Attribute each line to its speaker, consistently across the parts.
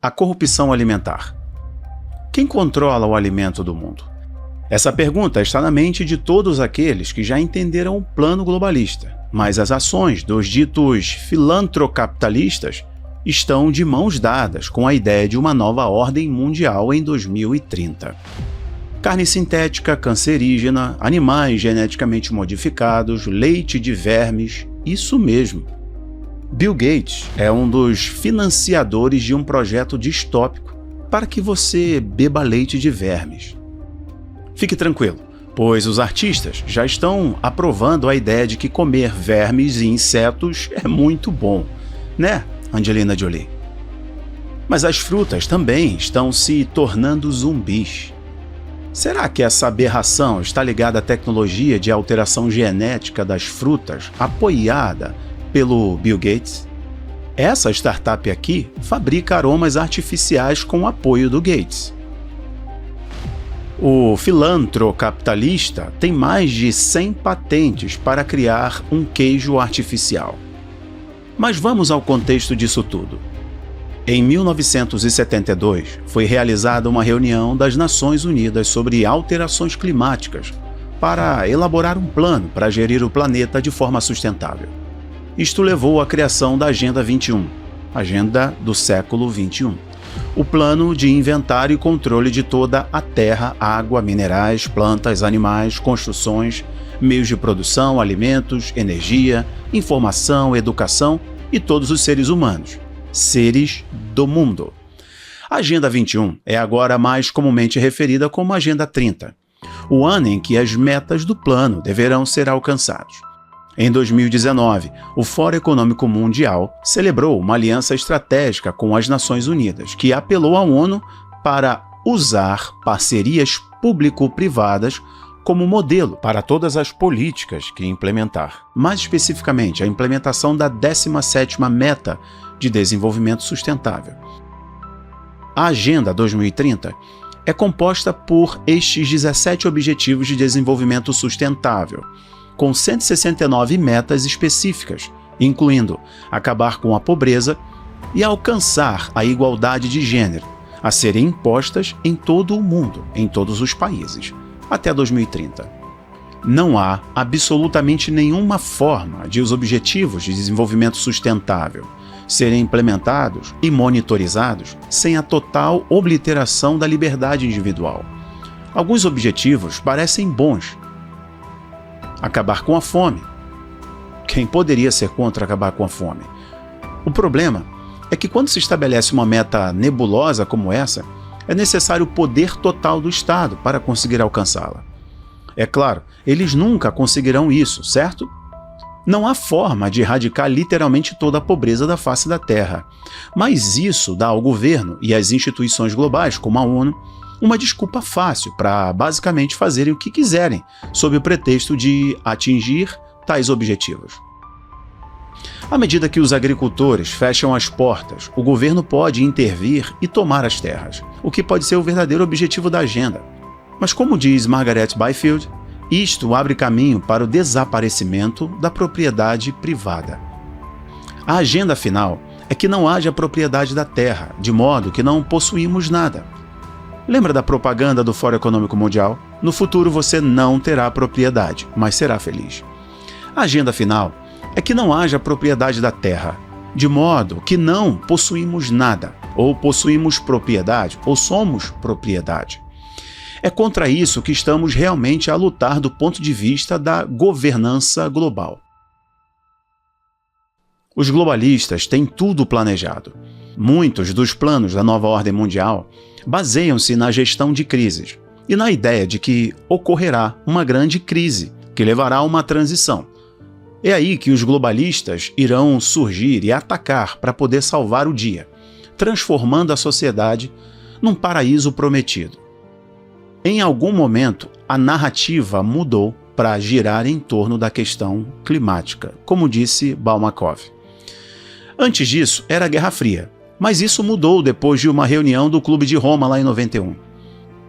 Speaker 1: a corrupção alimentar. Quem controla o alimento do mundo? Essa pergunta está na mente de todos aqueles que já entenderam o plano globalista, mas as ações dos ditos filantrocapitalistas estão de mãos dadas com a ideia de uma nova ordem mundial em 2030. Carne sintética, cancerígena, animais geneticamente modificados, leite de vermes, isso mesmo. Bill Gates é um dos financiadores de um projeto distópico para que você beba leite de vermes. Fique tranquilo, pois os artistas já estão aprovando a ideia de que comer vermes e insetos é muito bom, né, Angelina Jolie? Mas as frutas também estão se tornando zumbis. Será que essa aberração está ligada à tecnologia de alteração genética das frutas apoiada pelo Bill Gates? Essa startup aqui fabrica aromas artificiais com o apoio do Gates. O filantrocapitalista tem mais de 100 patentes para criar um queijo artificial. Mas vamos ao contexto disso tudo. Em 1972, foi realizada uma reunião das Nações Unidas sobre alterações climáticas para elaborar um plano para gerir o planeta de forma sustentável. Isto levou à criação da Agenda 21, Agenda do século 21. O plano de inventário e controle de toda a terra, água, minerais, plantas, animais, construções, meios de produção, alimentos, energia, informação, educação e todos os seres humanos, seres do mundo. A Agenda 21 é agora mais comumente referida como Agenda 30, o ano em que as metas do plano deverão ser alcançadas. Em 2019, o Fórum Econômico Mundial celebrou uma aliança estratégica com as Nações Unidas, que apelou à ONU para usar parcerias público-privadas como modelo para todas as políticas que implementar. Mais especificamente, a implementação da 17ª Meta de Desenvolvimento Sustentável. A Agenda 2030 é composta por estes 17 Objetivos de Desenvolvimento Sustentável, com 169 metas específicas, incluindo acabar com a pobreza e alcançar a igualdade de gênero, a serem impostas em todo o mundo, em todos os países, até 2030. Não há absolutamente nenhuma forma de os Objetivos de Desenvolvimento Sustentável serem implementados e monitorizados sem a total obliteração da liberdade individual. Alguns objetivos parecem bons. Acabar com a fome. Quem poderia ser contra acabar com a fome? O problema é que quando se estabelece uma meta nebulosa como essa, é necessário o poder total do Estado para conseguir alcançá-la. É claro, eles nunca conseguirão isso, certo? Não há forma de erradicar literalmente toda a pobreza da face da Terra, mas isso dá ao governo e às instituições globais, como a ONU, uma desculpa fácil para basicamente fazerem o que quiserem, sob o pretexto de atingir tais objetivos. À medida que os agricultores fecham as portas, o governo pode intervir e tomar as terras, o que pode ser o verdadeiro objetivo da agenda. Mas como diz Margaret Byfield, isto abre caminho para o desaparecimento da propriedade privada. A agenda final é que não haja propriedade da terra, de modo que não possuímos nada. Lembra da propaganda do Fórum Econômico Mundial? No futuro você não terá propriedade, mas será feliz. A agenda final é que não haja propriedade da terra, de modo que não possuímos nada, ou possuímos propriedade, ou somos propriedade. É contra isso que estamos realmente a lutar do ponto de vista da governança global. Os globalistas têm tudo planejado. Muitos dos planos da nova ordem mundial baseiam-se na gestão de crises e na ideia de que ocorrerá uma grande crise que levará a uma transição. É aí que os globalistas irão surgir e atacar para poder salvar o dia, transformando a sociedade num paraíso prometido. Em algum momento, a narrativa mudou para girar em torno da questão climática, como disse Balmakov. Antes disso, era a Guerra Fria, mas isso mudou depois de uma reunião do Clube de Roma lá em 91.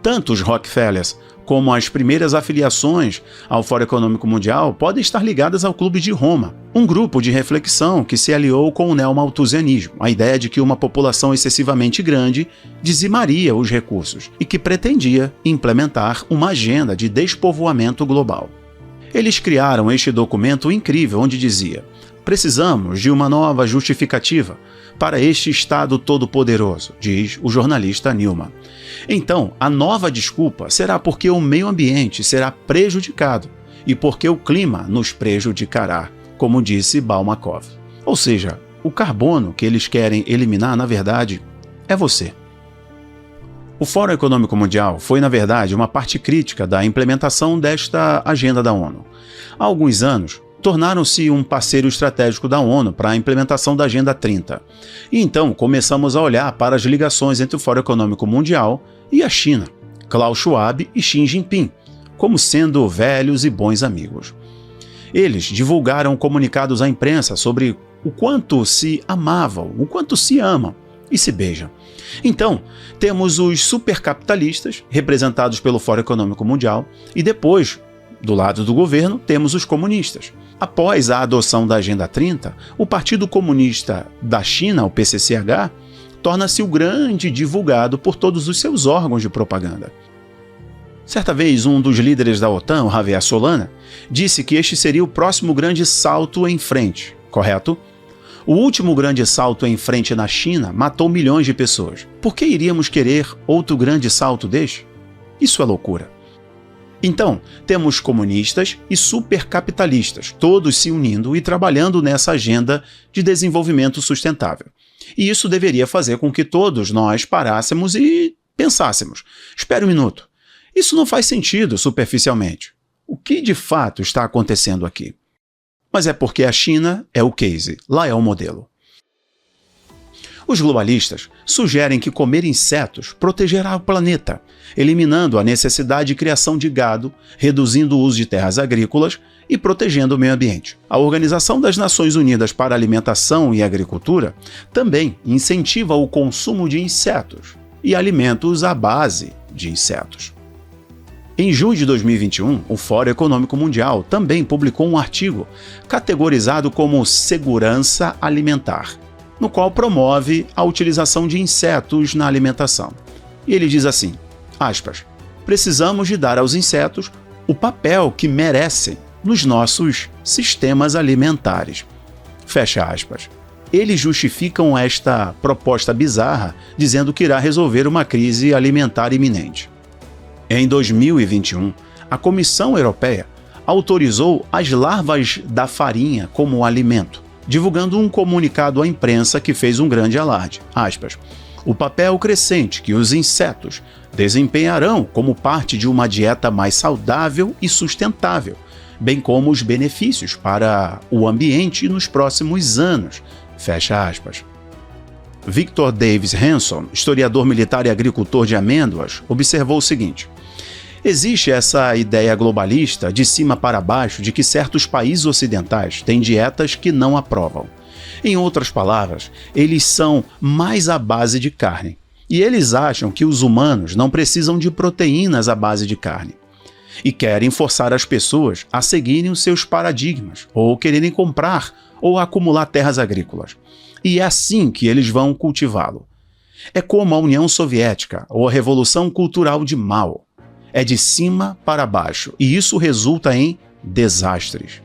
Speaker 1: Tanto os Rockefellers como as primeiras afiliações ao Fórum Econômico Mundial podem estar ligadas ao Clube de Roma, um grupo de reflexão que se aliou com o neomalthusianismo, a ideia de que uma população excessivamente grande dizimaria os recursos e que pretendia implementar uma agenda de despovoamento global. Eles criaram este documento incrível onde dizia: precisamos de uma nova justificativa para este Estado todo-poderoso, diz o jornalista Newman. Então, a nova desculpa será porque o meio ambiente será prejudicado e porque o clima nos prejudicará, como disse Balmakov. Ou seja, o carbono que eles querem eliminar, na verdade, é você. O Fórum Econômico Mundial foi, na verdade, uma parte crítica da implementação desta agenda da ONU. Há alguns anos, tornaram-se um parceiro estratégico da ONU para a implementação da Agenda 30. E então começamos a olhar para as ligações entre o Fórum Econômico Mundial e a China, Klaus Schwab e Xi Jinping, como sendo velhos e bons amigos. Eles divulgaram comunicados à imprensa sobre o quanto se amavam, o quanto se amam e se beijam. Então, temos os supercapitalistas, representados pelo Fórum Econômico Mundial, e depois, do lado do governo, temos os comunistas. Após a adoção da Agenda 30, o Partido Comunista da China, o PCCH, torna-se o grande divulgado por todos os seus órgãos de propaganda. Certa vez, um dos líderes da OTAN, o Javier Solana, disse que este seria o próximo grande salto em frente, correto? O último grande salto em frente na China matou milhões de pessoas. Por que iríamos querer outro grande salto deste? Isso é loucura. Então, temos comunistas e supercapitalistas, todos se unindo e trabalhando nessa agenda de desenvolvimento sustentável. E isso deveria fazer com que todos nós parássemos e pensássemos: espere um minuto, isso não faz sentido superficialmente. O que de fato está acontecendo aqui? Mas é porque a China é o case, lá é o modelo. Os globalistas sugerem que comer insetos protegerá o planeta, eliminando a necessidade de criação de gado, reduzindo o uso de terras agrícolas e protegendo o meio ambiente. A Organização das Nações Unidas para a Alimentação e Agricultura também incentiva o consumo de insetos e alimentos à base de insetos. Em junho de 2021, o Fórum Econômico Mundial também publicou um artigo categorizado como Segurança Alimentar, no qual promove a utilização de insetos na alimentação. E ele diz assim, aspas, precisamos de dar aos insetos o papel que merecem nos nossos sistemas alimentares. Fecha aspas. Eles justificam esta proposta bizarra dizendo que irá resolver uma crise alimentar iminente. Em 2021, a Comissão Europeia autorizou as larvas da farinha como alimento, divulgando um comunicado à imprensa que fez um grande alarde. Aspas, o papel crescente que os insetos desempenharão como parte de uma dieta mais saudável e sustentável, bem como os benefícios para o ambiente nos próximos anos. Fecha aspas. Victor Davis Hanson, historiador militar e agricultor de amêndoas, observou o seguinte: existe essa ideia globalista de cima para baixo de que certos países ocidentais têm dietas que não aprovam. Em outras palavras, eles são mais à base de carne. E eles acham que os humanos não precisam de proteínas à base de carne. E querem forçar as pessoas a seguirem os seus paradigmas, ou quererem comprar ou acumular terras agrícolas. E é assim que eles vão cultivá-lo. É como a União Soviética ou a Revolução Cultural de Mao. É de cima para baixo, e isso resulta em desastres.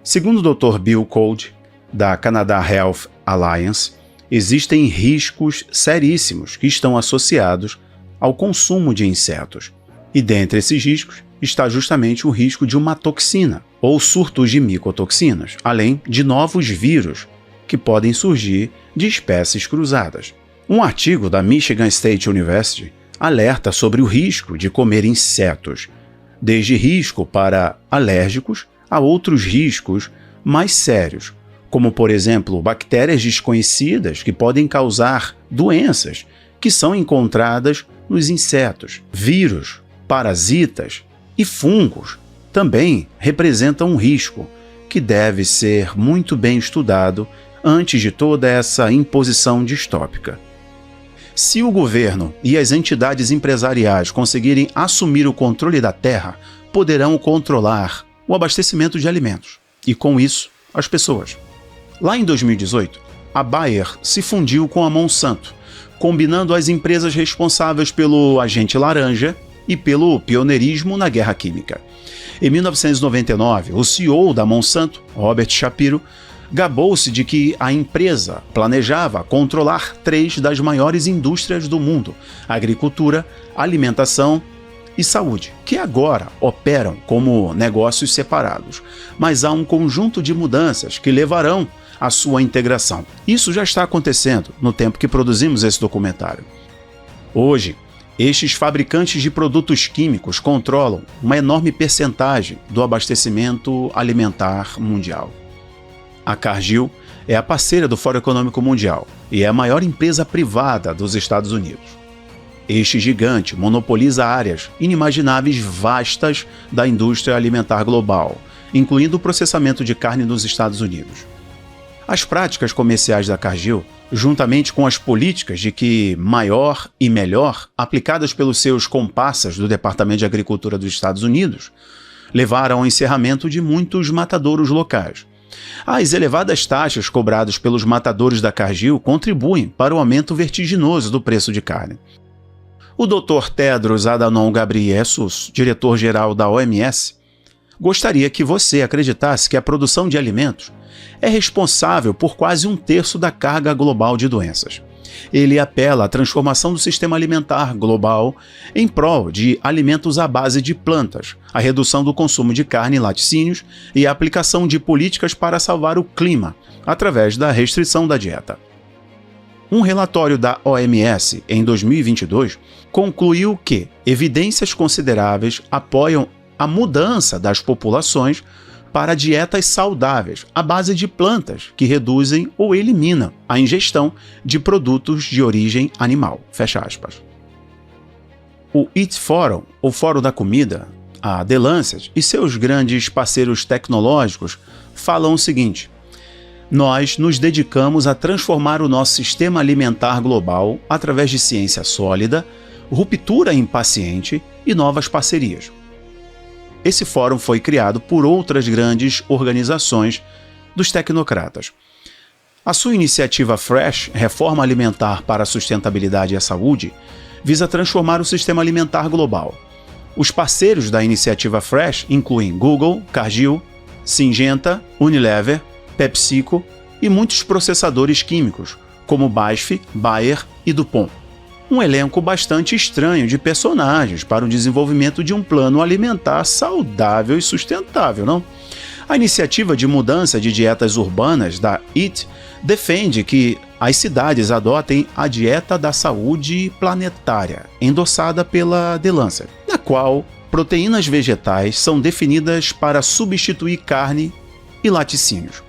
Speaker 1: Segundo o Dr. Bill Cold, da Canada Health Alliance, existem riscos seríssimos que estão associados ao consumo de insetos. E dentre esses riscos está justamente o risco de uma toxina, ou surtos de micotoxinas, além de novos vírus que podem surgir de espécies cruzadas. Um artigo da Michigan State University alerta sobre o risco de comer insetos, desde risco para alérgicos a outros riscos mais sérios, como, por exemplo, bactérias desconhecidas que podem causar doenças que são encontradas nos insetos. Vírus, parasitas e fungos também representam um risco que deve ser muito bem estudado antes de toda essa imposição distópica. Se o governo e as entidades empresariais conseguirem assumir o controle da terra, poderão controlar o abastecimento de alimentos e, com isso, as pessoas. Lá em 2018, a Bayer se fundiu com a Monsanto, combinando as empresas responsáveis pelo agente laranja e pelo pioneirismo na guerra química. Em 1999, o CEO da Monsanto, Robert Shapiro, gabou-se de que a empresa planejava controlar 3 das maiores indústrias do mundo: agricultura, alimentação e saúde, que agora operam como negócios separados. Mas há um conjunto de mudanças que levarão à sua integração. Isso já está acontecendo no tempo que produzimos esse documentário. Hoje, estes fabricantes de produtos químicos controlam uma enorme percentagem do abastecimento alimentar mundial. A Cargill é a parceira do Fórum Econômico Mundial e é a maior empresa privada dos Estados Unidos. Este gigante monopoliza áreas inimagináveis vastas da indústria alimentar global, incluindo o processamento de carne nos Estados Unidos. As práticas comerciais da Cargill, juntamente com as políticas de que maior e melhor aplicadas pelos seus comparsas do Departamento de Agricultura dos Estados Unidos, levaram ao encerramento de muitos matadouros locais. As elevadas taxas cobradas pelos matadores da Cargill contribuem para o aumento vertiginoso do preço de carne. O Dr. Tedros Adhanom Ghebreyesus, diretor-geral da OMS, gostaria que você acreditasse que a produção de alimentos é responsável por quase 1/3 da carga global de doenças. Ele apela à transformação do sistema alimentar global em prol de alimentos à base de plantas, a redução do consumo de carne e laticínios e a aplicação de políticas para salvar o clima, através da restrição da dieta. Um relatório da OMS, em 2022, concluiu que evidências consideráveis apoiam a mudança das populações para dietas saudáveis à base de plantas que reduzem ou eliminam a ingestão de produtos de origem animal. Fecha aspas. O Eat Forum, o Fórum da Comida, a The Lancet e seus grandes parceiros tecnológicos falam o seguinte: nós nos dedicamos a transformar o nosso sistema alimentar global através de ciência sólida, ruptura impaciente e novas parcerias. Esse fórum foi criado por outras grandes organizações dos tecnocratas. A sua iniciativa Fresh, Reforma Alimentar para a Sustentabilidade e a Saúde, visa transformar o sistema alimentar global. Os parceiros da iniciativa Fresh incluem Google, Cargill, Syngenta, Unilever, PepsiCo e muitos processadores químicos, como BASF, Bayer e DuPont. Um elenco bastante estranho de personagens para o desenvolvimento de um plano alimentar saudável e sustentável, não? A iniciativa de mudança de dietas urbanas da EAT defende que as cidades adotem a dieta da saúde planetária, endossada pela The Lancet, na qual proteínas vegetais são definidas para substituir carne e laticínios.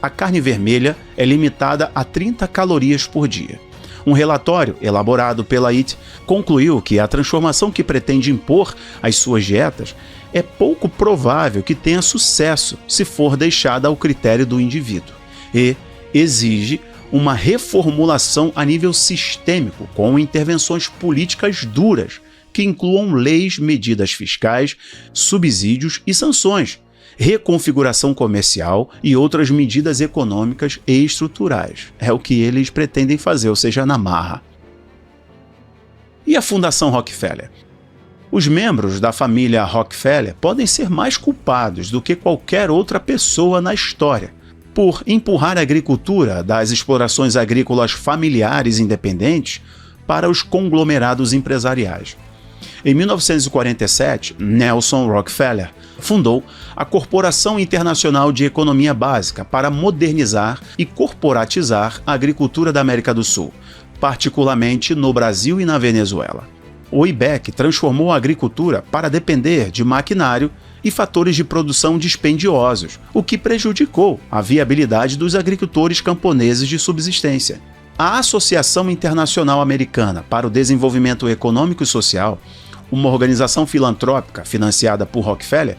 Speaker 1: A carne vermelha é limitada a 30 calorias por dia. Um relatório elaborado pela EAT concluiu que a transformação que pretende impor às suas dietas é pouco provável que tenha sucesso se for deixada ao critério do indivíduo e exige uma reformulação a nível sistêmico com intervenções políticas duras que incluam leis, medidas fiscais, subsídios e sanções, reconfiguração comercial e outras medidas econômicas e estruturais. É o que eles pretendem fazer, ou seja, na marra. E a Fundação Rockefeller? Os membros da família Rockefeller podem ser mais culpados do que qualquer outra pessoa na história por empurrar a agricultura das explorações agrícolas familiares independentes para os conglomerados empresariais. Em 1947, Nelson Rockefeller fundou a Corporação Internacional de Economia Básica para modernizar e corporatizar a agricultura da América do Sul, particularmente no Brasil e na Venezuela. O IBEC transformou a agricultura para depender de maquinário e fatores de produção dispendiosos, o que prejudicou a viabilidade dos agricultores camponeses de subsistência. A Associação Internacional Americana para o Desenvolvimento Econômico e Social, uma organização filantrópica financiada por Rockefeller,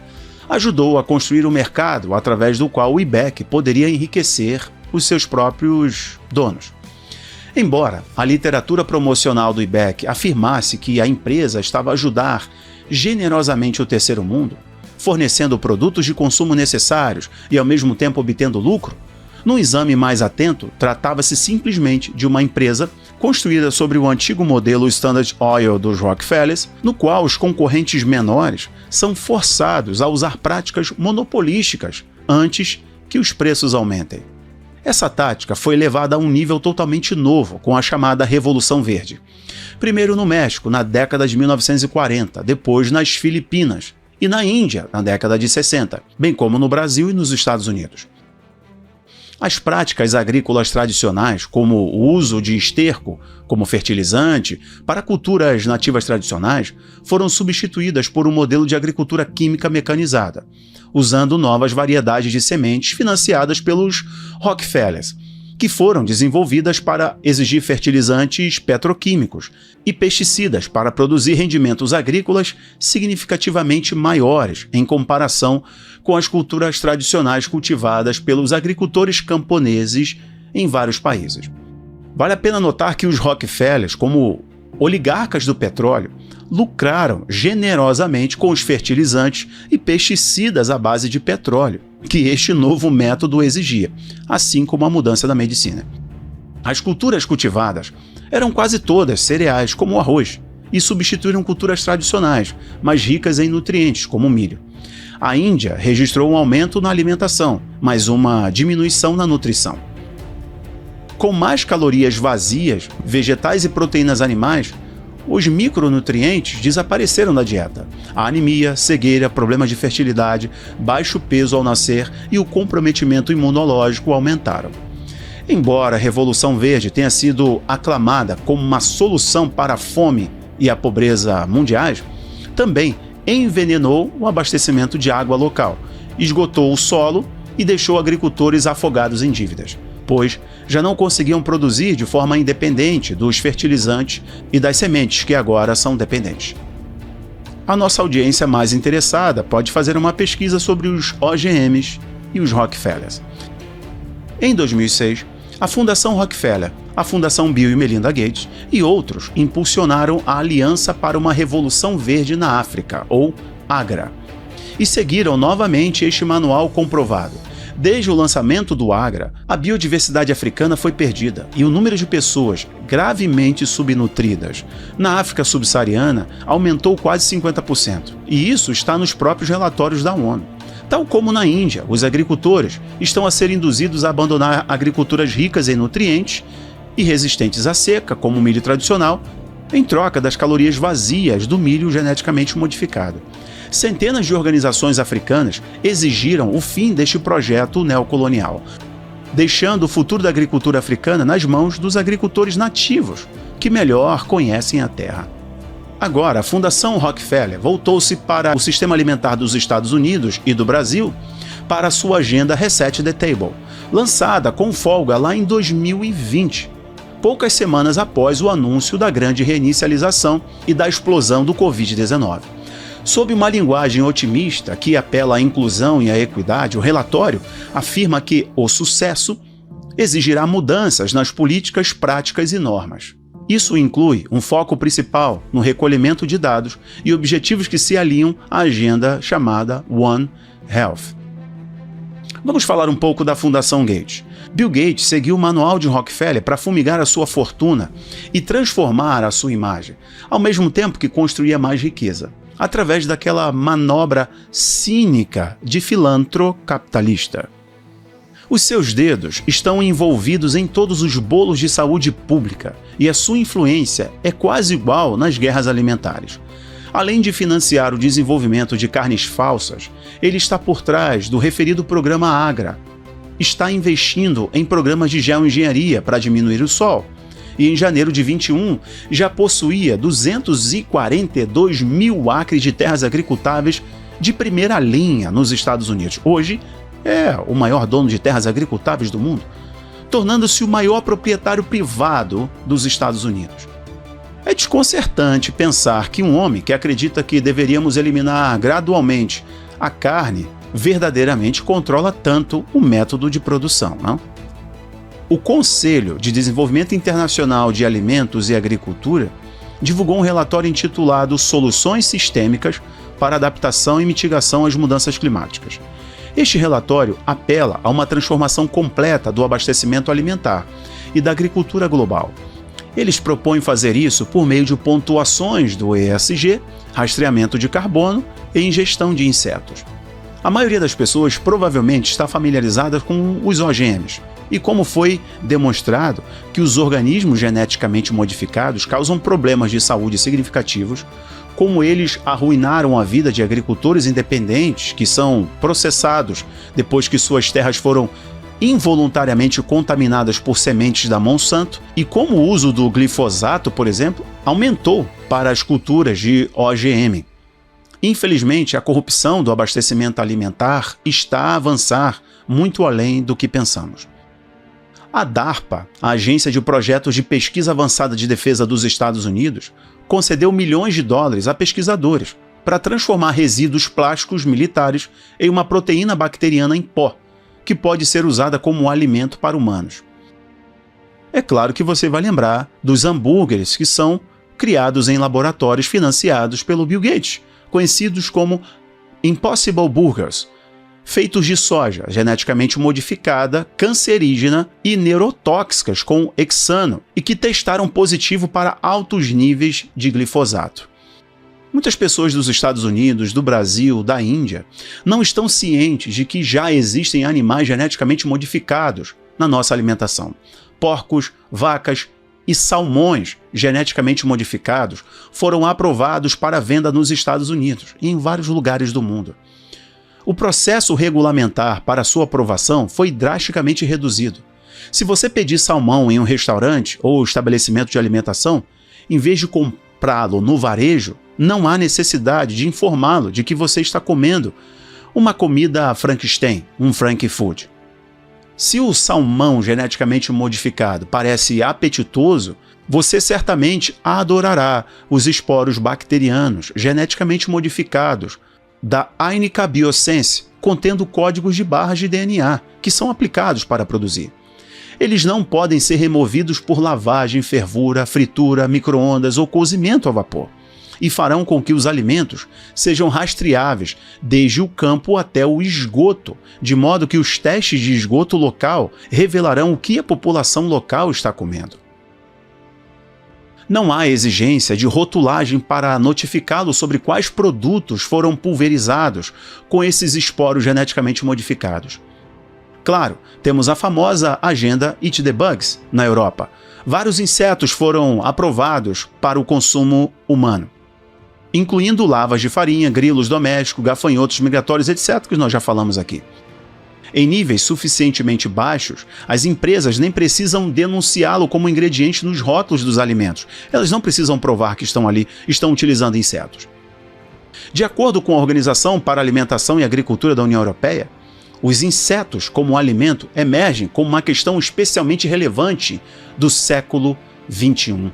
Speaker 1: ajudou a construir um mercado através do qual o IBEC poderia enriquecer os seus próprios donos. Embora a literatura promocional do IBEC afirmasse que a empresa estava a ajudar generosamente o terceiro mundo, fornecendo produtos de consumo necessários e ao mesmo tempo obtendo lucro, num exame mais atento, tratava-se simplesmente de uma empresa construída sobre o antigo modelo Standard Oil dos Rockefellers, no qual os concorrentes menores são forçados a usar práticas monopolísticas antes que os preços aumentem. Essa tática foi levada a um nível totalmente novo com a chamada Revolução Verde. Primeiro no México, na década de 1940, depois nas Filipinas e na Índia, na década de 60, bem como no Brasil e nos Estados Unidos. As práticas agrícolas tradicionais, como o uso de esterco como fertilizante para culturas nativas tradicionais, foram substituídas por um modelo de agricultura química mecanizada, usando novas variedades de sementes financiadas pelos Rockefellers, que foram desenvolvidas para exigir fertilizantes petroquímicos e pesticidas para produzir rendimentos agrícolas significativamente maiores em comparação com as culturas tradicionais cultivadas pelos agricultores camponeses em vários países. Vale a pena notar que os Rockefellers, como oligarcas do petróleo, lucraram generosamente com os fertilizantes e pesticidas à base de petróleo, que este novo método exigia, assim como a mudança da medicina. As culturas cultivadas eram quase todas cereais, como o arroz, e substituíram culturas tradicionais, mais ricas em nutrientes, como o milho. A Índia registrou um aumento na alimentação, mas uma diminuição na nutrição. Com mais calorias vazias, vegetais e proteínas animais, os micronutrientes desapareceram da dieta. A anemia, cegueira, problemas de fertilidade, baixo peso ao nascer e o comprometimento imunológico aumentaram. Embora a Revolução Verde tenha sido aclamada como uma solução para a fome e a pobreza mundiais, também envenenou o abastecimento de água local, esgotou o solo e deixou agricultores afogados em dívidas, pois já não conseguiam produzir de forma independente dos fertilizantes e das sementes que agora são dependentes. A nossa audiência mais interessada pode fazer uma pesquisa sobre os OGMs e os Rockefellers. Em 2006, a Fundação Rockefeller, a Fundação Bill e Melinda Gates e outros impulsionaram a Aliança para uma Revolução Verde na África, ou AGRA, e seguiram novamente este manual comprovado. Desde o lançamento do AGRA, a biodiversidade africana foi perdida e o número de pessoas gravemente subnutridas na África subsaariana aumentou quase 50%. E isso está nos próprios relatórios da ONU. Tal como na Índia, os agricultores estão a ser induzidos a abandonar agriculturas ricas em nutrientes e resistentes à seca, como o milho tradicional, em troca das calorias vazias do milho geneticamente modificado. Centenas de organizações africanas exigiram o fim deste projeto neocolonial, deixando o futuro da agricultura africana nas mãos dos agricultores nativos, que melhor conhecem a terra. Agora, a Fundação Rockefeller voltou-se para o sistema alimentar dos Estados Unidos e do Brasil para a sua agenda Reset the Table, lançada com folga lá em 2020, poucas semanas após o anúncio da grande reinicialização e da explosão do Covid-19. Sob uma linguagem otimista que apela à inclusão e à equidade, o relatório afirma que o sucesso exigirá mudanças nas políticas, práticas e normas. Isso inclui um foco principal no recolhimento de dados e objetivos que se alinham à agenda chamada One Health. Vamos falar um pouco da Fundação Gates. Bill Gates seguiu o manual de Rockefeller para fumigar a sua fortuna e transformar a sua imagem, ao mesmo tempo que construía mais riqueza, através daquela manobra cínica de filantropo capitalista. Os seus dedos estão envolvidos em todos os bolos de saúde pública e a sua influência é quase igual nas guerras alimentares. Além de financiar o desenvolvimento de carnes falsas, ele está por trás do referido programa AGRA. Está investindo em programas de geoengenharia para diminuir o sol. E em janeiro de 21 já possuía 242 mil acres de terras agricultáveis de primeira linha nos Estados Unidos. Hoje é o maior dono de terras agricultáveis do mundo, tornando-se o maior proprietário privado dos Estados Unidos. É desconcertante pensar que um homem que acredita que deveríamos eliminar gradualmente a carne verdadeiramente controla tanto o método de produção, não? O Conselho de Desenvolvimento Internacional de Alimentos e Agricultura divulgou um relatório intitulado Soluções Sistêmicas para Adaptação e Mitigação às Mudanças Climáticas. Este relatório apela a uma transformação completa do abastecimento alimentar e da agricultura global. Eles propõem fazer isso por meio de pontuações do ESG, rastreamento de carbono e ingestão de insetos. A maioria das pessoas provavelmente está familiarizada com os OGMs, e como foi demonstrado que os organismos geneticamente modificados causam problemas de saúde significativos, como eles arruinaram a vida de agricultores independentes que são processados depois que suas terras foram involuntariamente contaminadas por sementes da Monsanto, e como o uso do glifosato, por exemplo, aumentou para as culturas de OGM. Infelizmente, a corrupção do abastecimento alimentar está a avançar muito além do que pensamos. A DARPA, a Agência de Projetos de Pesquisa Avançada de Defesa dos Estados Unidos, concedeu milhões de dólares a pesquisadores para transformar resíduos plásticos militares em uma proteína bacteriana em pó, que pode ser usada como alimento para humanos. É claro que você vai lembrar dos hambúrgueres que são criados em laboratórios financiados pelo Bill Gates, conhecidos como Impossible Burgers, feitos de soja geneticamente modificada, cancerígena e neurotóxicas com hexano, e que testaram positivo para altos níveis de glifosato. Muitas pessoas dos Estados Unidos, do Brasil, da Índia, não estão cientes de que já existem animais geneticamente modificados na nossa alimentação. Porcos, vacas e salmões geneticamente modificados foram aprovados para venda nos Estados Unidos e em vários lugares do mundo. O processo regulamentar para sua aprovação foi drasticamente reduzido. Se você pedir salmão em um restaurante ou estabelecimento de alimentação, em vez de comprá-lo no varejo, não há necessidade de informá-lo de que você está comendo uma comida Frankenstein, um Frankfood. Se o salmão geneticamente modificado parece apetitoso, você certamente adorará os esporos bacterianos geneticamente modificados da Ainica Biosense, contendo códigos de barras de DNA, que são aplicados para produzir. Eles não podem ser removidos por lavagem, fervura, fritura, micro-ondas ou cozimento a vapor, e farão com que os alimentos sejam rastreáveis desde o campo até o esgoto, de modo que os testes de esgoto local revelarão o que a população local está comendo. Não há exigência de rotulagem para notificá-lo sobre quais produtos foram pulverizados com esses esporos geneticamente modificados. Claro, temos a famosa agenda Eat the Bugs na Europa. Vários insetos foram aprovados para o consumo humano, incluindo lavas de farinha, grilos domésticos, gafanhotos migratórios, etc., que nós já falamos aqui. Em níveis suficientemente baixos, as empresas nem precisam denunciá-lo como ingrediente nos rótulos dos alimentos. Elas não precisam provar que estão utilizando insetos. De acordo com a Organização para a Alimentação e Agricultura da União Europeia, os insetos como alimento emergem como uma questão especialmente relevante do século XXI.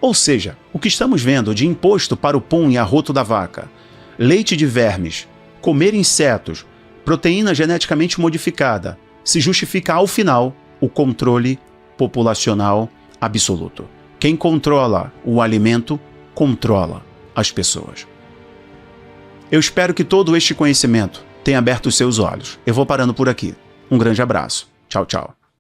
Speaker 1: Ou seja, o que estamos vendo de imposto para o pum e arroto da vaca, leite de vermes, comer insetos, proteína geneticamente modificada, se justifica ao final o controle populacional absoluto. Quem controla o alimento, controla as pessoas. Eu espero que todo este conhecimento tenha aberto os seus olhos. Eu vou parando por aqui. Um grande abraço. Tchau, tchau.